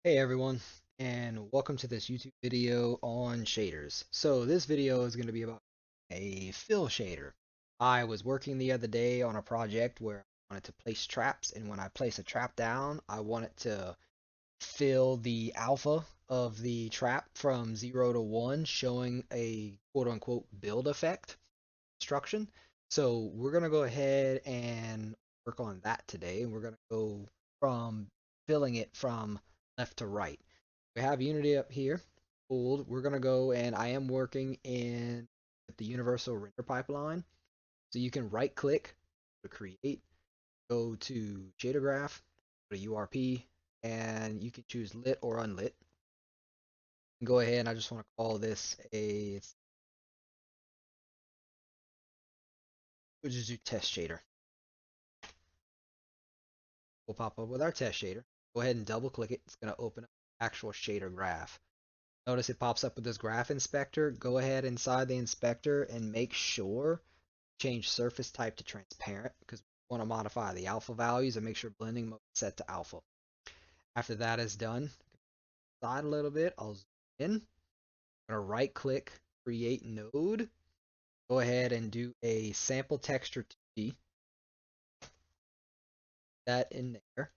Hey everyone, and welcome to this YouTube video on shaders. So this video is going to be about a fill shader. I was working the other day on a project where I wanted to place traps, and when I place a trap down, I want it to fill the alpha of the trap from 0 to 1, showing a quote-unquote build effect instruction. So we're going to go ahead and work on that today. We're going to go from filling it from left to right. We have Unity up here pulled. We're going to go, and I am working in the universal render pipeline. So you can right click to create, go to shader graph, go to URP, and you can choose lit or unlit. Go ahead, and I just want to call this we'll just do test shader. We'll pop up with our test shader. Go ahead and double click it. It's going to open up the actual shader graph. Notice it pops up with this graph inspector. Go ahead inside the inspector and make sure change surface type to transparent because we want to modify the alpha values and make sure blending mode is set to alpha. After that is done, slide a little bit. I'll zoom in. I'm going to right click, create node. Go ahead and do a sample texture 2D. That in there.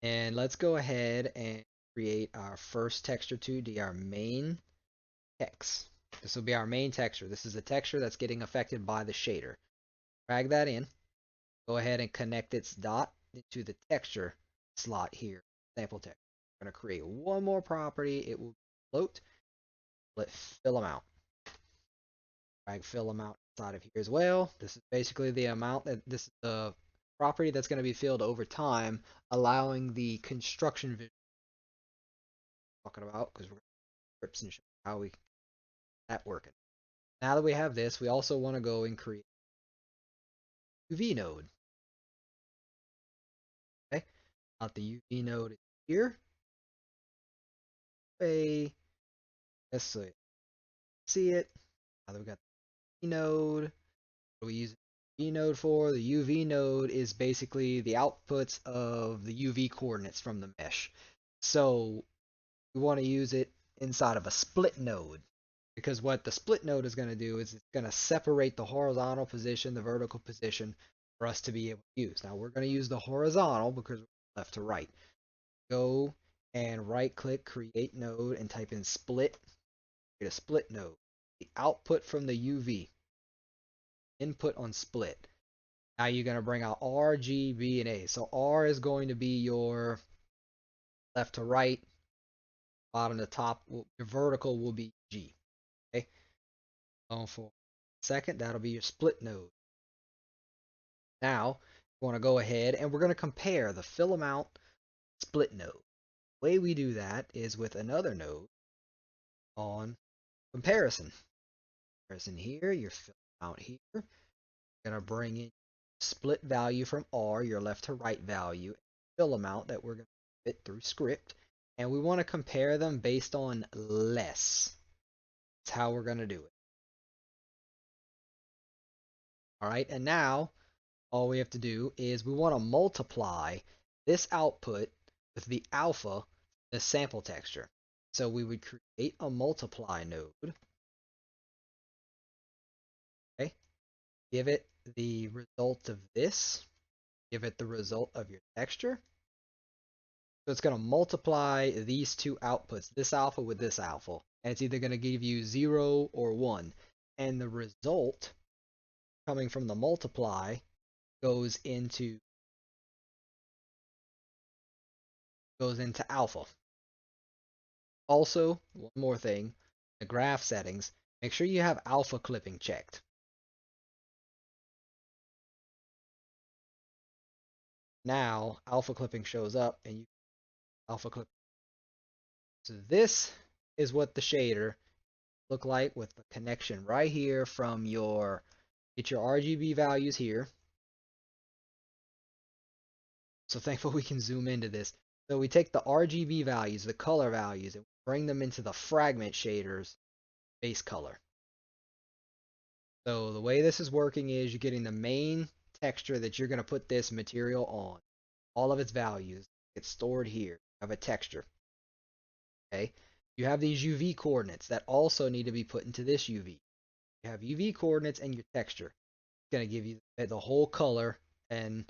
And let's go ahead and create our first texture 2D, our main text. This will be our main texture. This is the texture that's getting affected by the shader. Drag that in. Go ahead and connect its dot into the texture slot here, sample text. We're going to create one more property. It will float. Let fill amount. Drag fill amount inside of here as well. This is basically the amount that this is the property that's going to be filled over time, allowing the construction visual talking about because we're going to scripts and show how we that working. Now that we have this, we also want to go and create UV node. Okay, out the UV node here. Hey, let's see it. Now that we got the UV node, what do we use the UV node for? The UV node is basically the outputs of the UV coordinates from the mesh. So we want to use it inside of a split node because what the split node is going to do is it's going to separate the horizontal position, the vertical position for us to be able to use. Now we're going to use the horizontal because we're left to right. Go and right click, create node, and type in split, create a split node. The output from the UV, input on split. Now you're going to bring out R, G, B, and A. So R is going to be your left to right, bottom to top. Your vertical will be G. Okay. For second, that'll be your split node. Now, we want to go ahead and we're going to compare the fill amount split node. The way we do that is with another node on comparison. Comparison here, your fill amount here. We're going to bring in split value from R, your left to right value, fill amount that we're going to fit through script. And we want to compare them based on less. That's how we're going to do it. All right, and now all we have to do is we want to multiply this output with the alpha, the sample texture. So we would create a multiply node, okay? Give it the result of this, give it the result of your texture. So it's going to multiply these two outputs, this alpha with this alpha, and it's either going to give you 0 or 1. And the result coming from the multiply goes into alpha. Also, one more thing, the graph settings, make sure you have alpha clipping checked. Now, alpha clipping shows up and you alpha clip. So this is what the shader look like with the connection right here from your, get your RGB values here. So thankful we can zoom into this. So we take the RGB values, the color values, and bring them into the fragment shaders base color. So the way this is working is you're getting the main texture that you're going to put this material on. All of its values get stored here of a texture. Okay, you have these UV coordinates that also need to be put into this UV. You have UV coordinates and your texture. It's going to give you the whole color and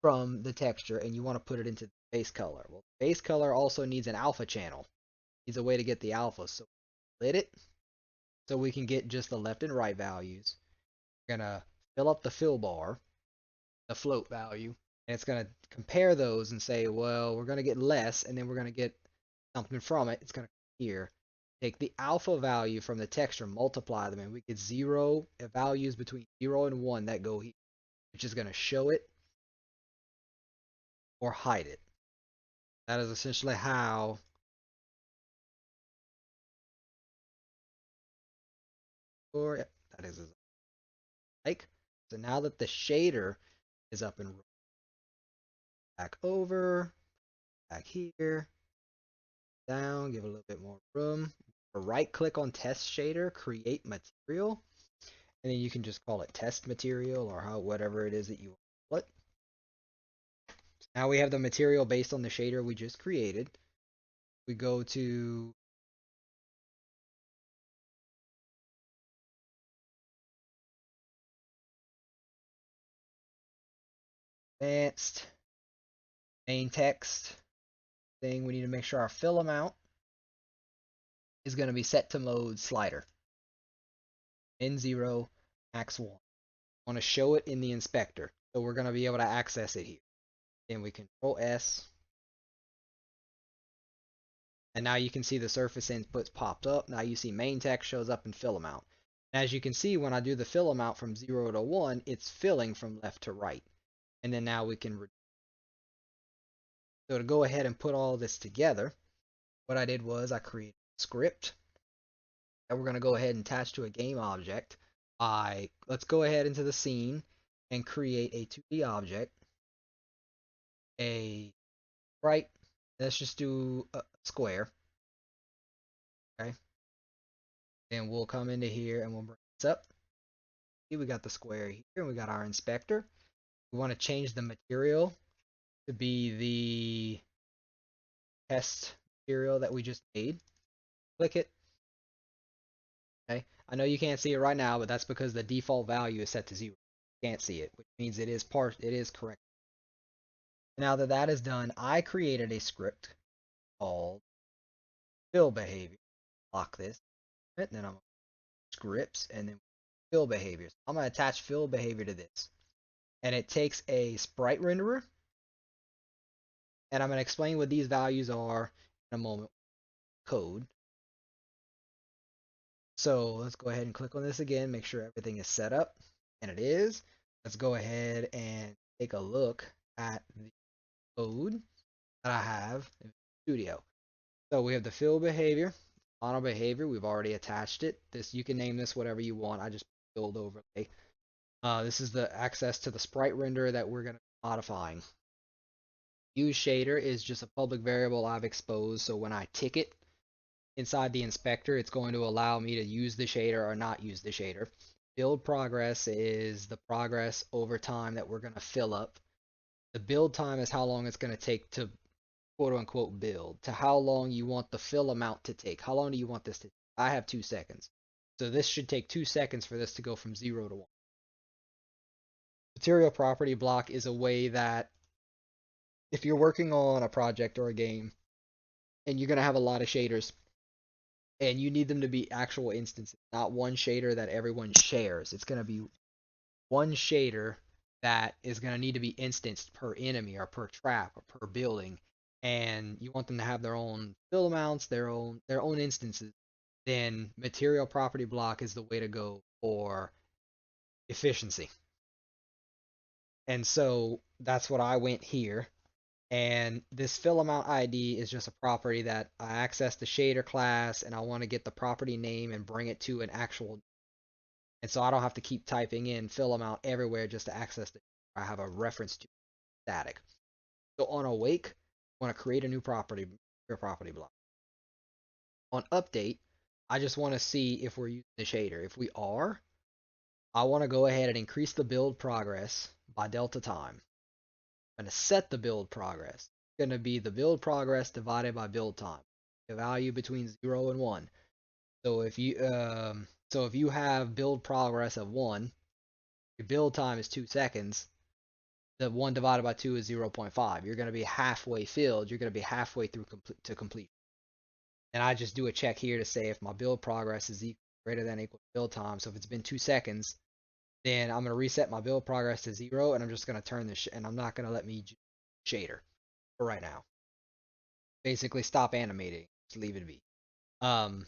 from the texture, and you want to put it into the base color. Well, the base color also needs an alpha channel. It needs a way to get the alpha. So split it so we can get just the left and right values. We're going to fill up the fill bar, the float value, and it's going to compare those and say, well, we're going to get less, and then we're going to get something from it. It's going to come here. Take the alpha value from the texture, multiply them, and we get zero values between 0 and 1 that go here, which is going to show it or hide it. That is essentially how or that is like. So now that the shader is up and back over, back here, down, give it a little bit more room. Right click on test shader, create material, and then you can just call it test material or how whatever it is that you want. Now we have the material based on the shader we just created. We go to advanced, main text thing. We need to make sure our fill amount is going to be set to mode slider. N0, max 1. I want to show it in the inspector. So we're going to be able to access it here. Then we control S. And now you can see the surface inputs popped up. Now you see main text shows up in fill amount. And as you can see, when I do the fill amount from 0 to 1, it's filling from left to right. And then now we can. So to go ahead and put all this together, what I did was I created a script that we're going to go ahead and attach to a game object. Let's go ahead into the scene and create a 2D object, a sprite. Let's just do a square. Okay. Then we'll come into here and we'll bring this up. See, we got the square here and we got our inspector. We want to change the material to be the test material that we just made. Click it. Okay. I know you can't see it right now, but that's because the default value is set to 0. You can't see it, which means it is correct. Now that that is done, I created a script called fill behavior. Lock this, and then I'm scripts, and then fill behaviors. I'm going to attach fill behavior to this, and it takes a sprite renderer, and I'm going to explain what these values are in a moment. Code. So let's go ahead and click on this again, make sure everything is set up, and it is. Let's go ahead and take a look at the code that I have in Studio. So we have the fill behavior, auto behavior. We've already attached it. This you can name this whatever you want. I just build overlay. This is the access to the sprite renderer that we're going to be modifying. Use shader is just a public variable I've exposed. So when I tick it inside the inspector, it's going to allow me to use the shader or not use the shader. Build progress is the progress over time that we're going to fill up. The build time is how long it's going to take to quote unquote build, to how long you want the fill amount to take. How long do you want this to take? I have 2 seconds. So this should take 2 seconds for this to go from 0 to 1. Material property block is a way that if you're working on a project or a game and you're going to have a lot of shaders and you need them to be actual instances, not one shader that everyone shares. It's going to be one shader that is going to need to be instanced per enemy or per trap or per building, and you want them to have their own fill amounts, their own instances, then material property block is the way to go for efficiency. And so that's what I went here. And this fill amount ID is just a property that I access the shader class and I want to get the property name and bring it to an actual. And so I don't have to keep typing in fill amount everywhere just to access it. I have a reference to static. So on awake, I want to create a new property block. On update, I just want to see if we're using the shader. If we are, I want to go ahead and increase the build progress by delta time. I'm going to set the build progress. It's going to be the build progress divided by build time. a value between 0 and 1. So if you have build progress of 1, your build time is 2 seconds. The 1 divided by 2 is 0.5. You're going to be halfway filled. You're going to be halfway through to complete. And I just do a check here to say if my build progress is greater than or equal to build time. So if it's been 2 seconds, then I'm going to reset my build progress to 0, and I'm just going to turn this, and I'm not going to let me shader for right now. Basically, stop animating. Just leave it be.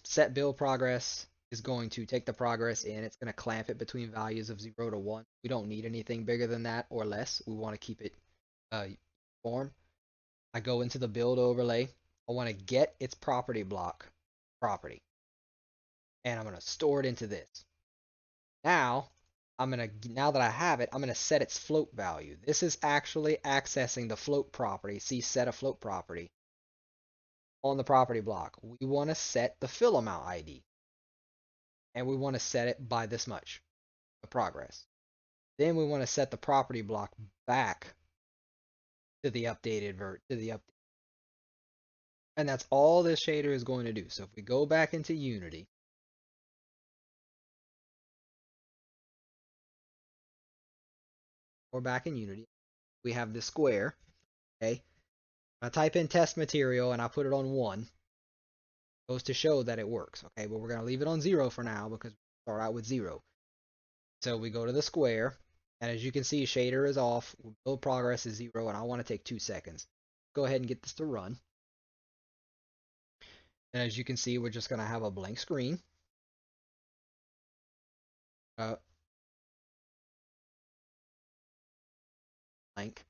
Set build progress is going to take the progress in. It's going to clamp it between values of 0 to 1. We don't need anything bigger than that or less. We want to keep it uniform. I go into the build overlay. I want to get its property block property. And I'm going to store it into this. Now, now that I have it, I'm going to set its float value. This is actually accessing the float property. See, set a float property on the property block. We want to set the fill amount ID. And we want to set it by this much, the progress. Then we want to set the property block back to the updated and that's all this shader is going to do. So if we go back into Unity, or back in Unity, we have the square. Okay, I type in test material and I put it on 1. Goes to show that it works. Okay, but we're going to leave it on 0 for now because we start out with 0. So we go to the square, and as you can see, shader is off, build progress is 0, and I want to take 2 seconds. Go ahead and get this to run. And as you can see, we're just going to have a blank screen. Blank.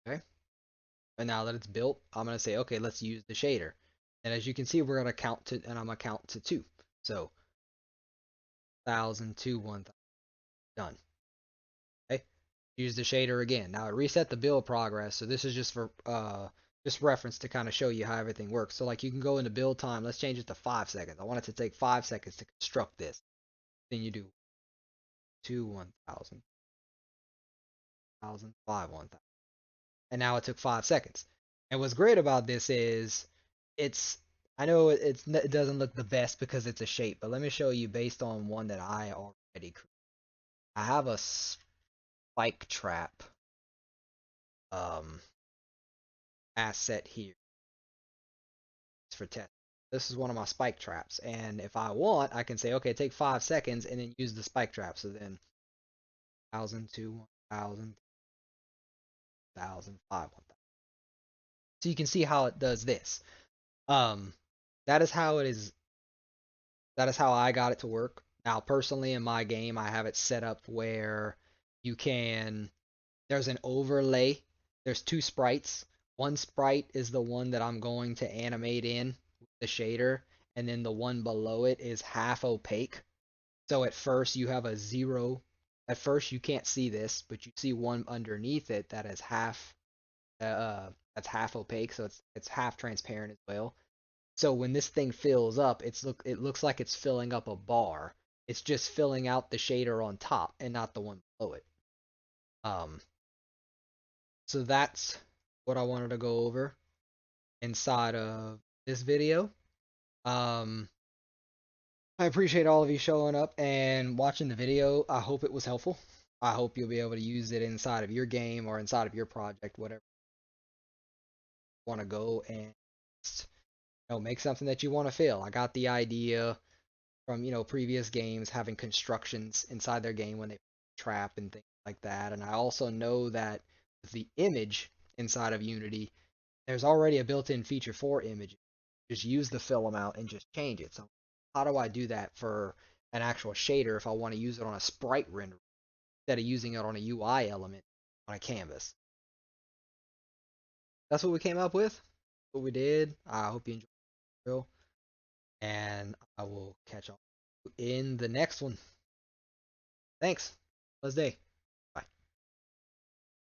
Okay. And now that it's built, I'm going to say, okay, let's use the shader. And as you can see, we're going to count to, and I'm going to count to 2. So, 1,000, 2, 1,000. Done. Okay. Use the shader again. Now, I reset the build progress. So this is just for, just reference to kind of show you how everything works. So like you can go into build time. Let's change it to 5 seconds. I want it to take 5 seconds to construct this. Then you do 2, 1,000, 1,000, 5, 1,000. And now it took 5 seconds. And what's great about this is it's, I know it doesn't look the best because it's a shape, but let me show you based on one that I already created. I have a spike trap asset here. It's for test. This is one of my spike traps, and if I want, I can say, okay, take 5 seconds and then use the spike trap. So then 1,000, 2, 1,000, 1,000, 5, 1,000. So you can see how it does this. That is how it is. That is how I got it to work. Now, personally, in my game, I have it set up where you can, there's an overlay. There's 2 sprites. One sprite is the one that I'm going to animate in with the shader, and then the one below it is half opaque. So at first you have a 0. At first you can't see this, but you see one underneath it that is that's half opaque, so it's half transparent as well. So when this thing fills up, it looks like it's filling up a bar. It's just filling out the shader on top and not the one below it. Um, so that's what I wanted to go over inside of this video. I appreciate all of you showing up and watching the video. I hope it was helpful. I hope you'll be able to use it inside of your game or inside of your project, whatever you want to go and make something that you want to fill. I got the idea from previous games having constructions inside their game when they trap and things like that, and I also know that with the image inside of Unity, there's already a built-in feature for images. Just use the fill amount and just change it. So how do I do that for an actual shader if I want to use it on a sprite renderer instead of using it on a UI element on a canvas? That's what we came up with. What we did. I hope you enjoyed the video, and I will catch up in the next one. Thanks. Blessed day.